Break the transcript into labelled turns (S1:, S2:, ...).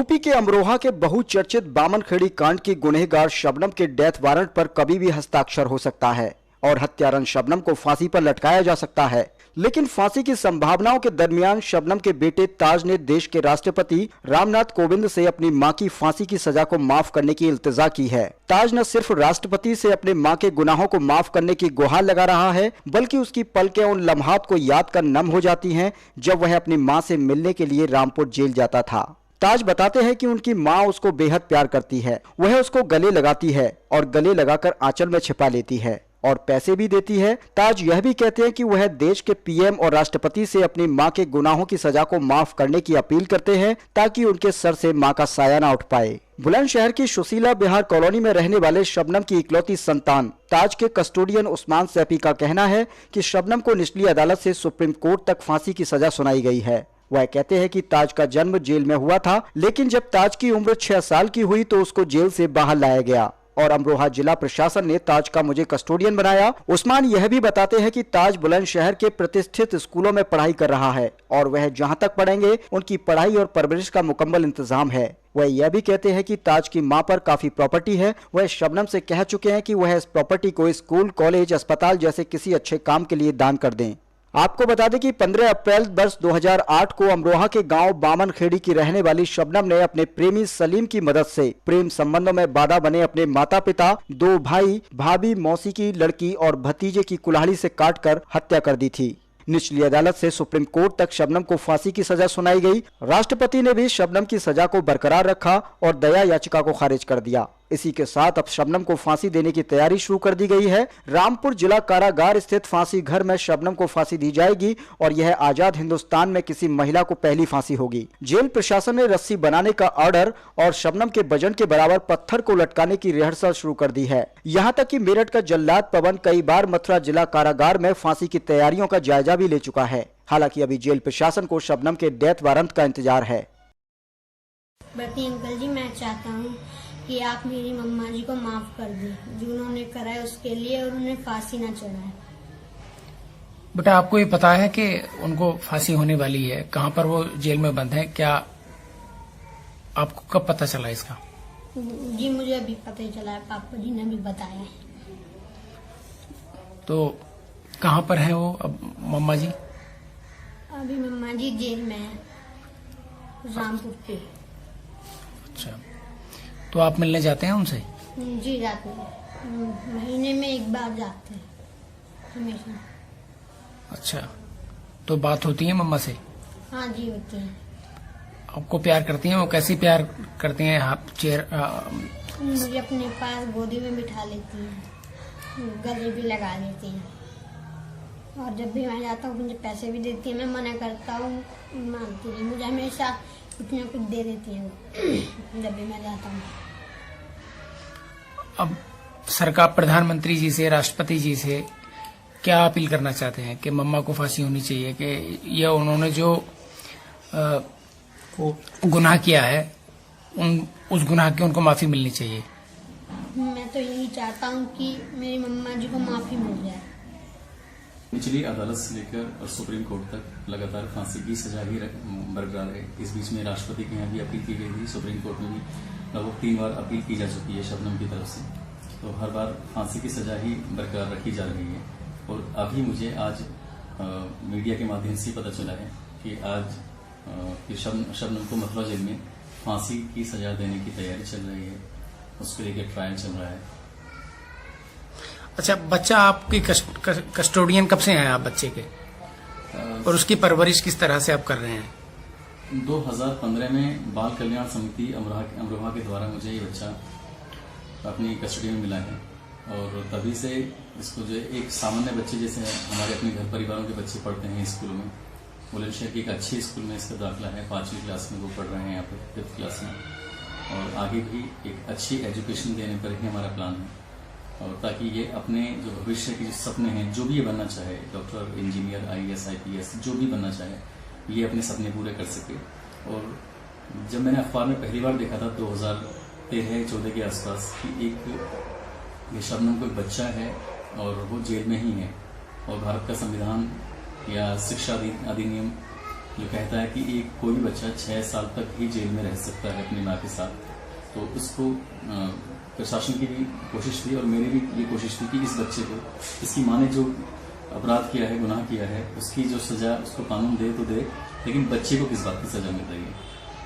S1: UP के अमरोहा के बहुचर्चित बामनखेड़ी कांड की गुनहगार शबनम के डेथ वारंट पर कभी भी हस्ताक्षर हो सकता है और हत्यारन शबनम को फांसी पर लटकाया जा सकता है। लेकिन फांसी की संभावनाओं के दरमियान शबनम के बेटे ताज ने देश के राष्ट्रपति रामनाथ कोविंद से अपनी मां की फांसी की सजा को माफ करने की इल्तिजा की है। ताज न सिर्फ राष्ट्रपति से अपने मां के गुनाहों को माफ करने की गुहार लगा रहा है, बल्कि उसकी पलकें उन लम्हात को याद कर नम हो जाती हैं जब वह अपनी मां से मिलने के लिए रामपुर जेल जाता था। ताज बताते हैं कि उनकी मां उसको बेहद प्यार करती है। वह उसको गले लगाती है और गले लगाकर आंचल में छिपा लेती है और पैसे भी देती है। ताज यह भी कहते हैं कि वह देश के पीएम और राष्ट्रपति से अपनी मां के गुनाहों की सजा को माफ करने की अपील करते हैं ताकि उनके सर से मां का साया ना उठ पाए। बुलंदशहर की सुशीला बिहार कॉलोनी में रहने वाले शबनम की इकलौती संतान ताज के कस्टोडियन उस्मान सैफी का कहना है कि शबनम को निचली अदालत से सुप्रीम कोर्ट तक फांसी की सजा सुनाई गई है। वह कहते हैं कि ताज का जन्म जेल में हुआ था, लेकिन जब ताज की उम्र 6 साल की हुई तो उसको जेल से बाहर लाया गया और अमरोहा जिला प्रशासन ने ताज का मुझे कस्टोडियन बनाया। उस्मान यह भी बताते हैं कि ताज बुलंदशहर के प्रतिष्ठित स्कूलों में पढ़ाई कर रहा है और वह जहां तक पढ़ेंगे उनकी पढ़ाई और परवरिश का मुकम्मल इंतजाम है। वह यह भी कहते हैं कि ताज की मां पर काफी प्रॉपर्टी है। वह शबनम से कह चुके हैं कि वह इस प्रॉपर्टी को स्कूल, कॉलेज, अस्पताल जैसे किसी अच्छे काम के लिए दान कर दें। आपको बता दें कि 15 अप्रैल वर्ष 2008 को अमरोहा के गांव बामनखेड़ी की रहने वाली शबनम ने अपने प्रेमी सलीम की मदद से प्रेम संबंधों में बाधा बने अपने माता पिता, 2 भाई, भाभी, मौसी की लड़की और भतीजे की कुल्हाड़ी से काटकर हत्या कर दी थी। निचली अदालत से सुप्रीम कोर्ट तक शबनम को फांसी की सजा सुनाई गई। राष्ट्रपति ने भी शबनम की सजा को बरकरार रखा और दया याचिका को खारिज कर दिया। इसी के साथ अब शबनम को फांसी देने की तैयारी शुरू कर दी गई है। रामपुर जिला कारागार स्थित फांसी घर में शबनम को फांसी दी जाएगी और यह आजाद हिंदुस्तान में किसी महिला को पहली फांसी होगी। जेल प्रशासन ने रस्सी बनाने का ऑर्डर और शबनम के वजन के बराबर पत्थर को लटकाने की रिहर्सल शुरू कर दी है। यहाँ तक कि मेरठ का जल्लाद पवन कई बार मथुरा जिला कारागार में फांसी की तैयारियों का जायजा भी ले चुका है। हालांकि अभी जेल प्रशासन को शबनम के डेथ वारंट का इंतजार है।
S2: अंकल जी, मैं चाहता हूँ कि आप मेरी मम्मा जी को माफ कर दें जो उन्होंने करा है उसके लिए, और उन्हें फांसी ना चढ़ाए।
S3: बेटा, आपको ये पता है कि उनको फांसी होने वाली है? कहाँ पर वो जेल में बंद है? क्या आपको कब पता चला इसका?
S2: जी मुझे अभी पता ही चला है, पापा जी ने भी बताया है।
S3: तो कहाँ पर है वो अब मम्मा जी?
S2: अभी मम्मा जी जेल में है, रामपुर पे।
S3: अच्छा, तो आप मिलने जाते हैं उनसे?
S2: जी जाते हैं, महीने में 1 बार जाते हैं हमेशा।
S3: अच्छा, तो बात होती है मम्मा से?
S2: हाँ जी होती है।
S3: आपको प्यार करती हैं? वो कैसी प्यार करती हैं? आप
S2: मुझे अपने पास गोदी में बिठा लेती हैं, गले भी लगा लेती हैं, और जब भी मैं जाता हूँ मुझे पैसे भी देती है। मैं मना करता हूँ, मानती नहीं, मुझे हमेशा कुछ न कुछ दे देती है जब भी मैं जाता हूँ।
S3: अब सरकार प्रधानमंत्री जी से, राष्ट्रपति जी से क्या अपील करना चाहते हैं कि मम्मा को फांसी होनी चाहिए, कि यह उन्होंने जो गुनाह किया है उस गुनाह की उनको माफी मिलनी चाहिए?
S2: मैं तो यही चाहता हूँ कि मेरी मम्मा जी को माफी मिल जाए।
S4: निचली अदालत से लेकर और सुप्रीम कोर्ट तक लगातार फांसी की सजा ही बरकरार है। इस बीच में राष्ट्रपति के यहाँ भी अपील की गई थी, सुप्रीम कोर्ट में भी लगभग 3 बार अपील की जा चुकी है शबनम की तरफ से। तो हर बार फांसी की सजा ही बरकरार रखी जा रही है। और अभी मुझे आज मीडिया के माध्यम से पता चला है कि आज शबनम को मथुरा जेल में फांसी की सजा देने की तैयारी चल रही है, उसके लिए ट्रायल चल रहा है।
S3: अच्छा, बच्चा आपकी कस्टोडियन कब से हैं आप बच्चे के, और उसकी परवरिश किस तरह से आप कर रहे हैं?
S4: 2015 में बाल कल्याण समिति अमरोहा के द्वारा मुझे ये बच्चा अपनी कस्टडी में मिला है, और तभी से इसको जो एक सामान्य बच्चे जैसे हमारे अपने घर परिवारों के बच्चे पढ़ते हैं स्कूल में, बुलंदशहर की एक अच्छी स्कूल में इसका दाखिला है। 5वीं क्लास में वो पढ़ रहे हैं यहाँ पे, 5th क्लास में, और आगे भी एक अच्छी एजुकेशन देने पर ही हमारा प्लान है। और ताकि ये अपने जो भविष्य के जो सपने हैं, जो भी ये बनना चाहे, डॉक्टर, इंजीनियर, IAS, IPS, जो भी बनना चाहे, ये अपने सपने पूरे कर सके। और जब मैंने अखबार में पहली बार देखा था 2013-14 के आसपास कि ये शबनम कोई बच्चा है और वो जेल में ही है, और भारत का संविधान या शिक्षा अधिनियम जो कहता है कि एक कोई भी बच्चा 6 साल तक ही जेल में रह सकता है अपनी माँ के साथ। तो उसको प्रशासन की भी कोशिश थी और मेरी भी ये कोशिश थी कि इस बच्चे को, इसकी माँ ने जो अपराध किया है, गुनाह किया है, उसकी जो सजा उसको कानून दे तो दे, लेकिन बच्चे को किस बात की सजा मिल रही है।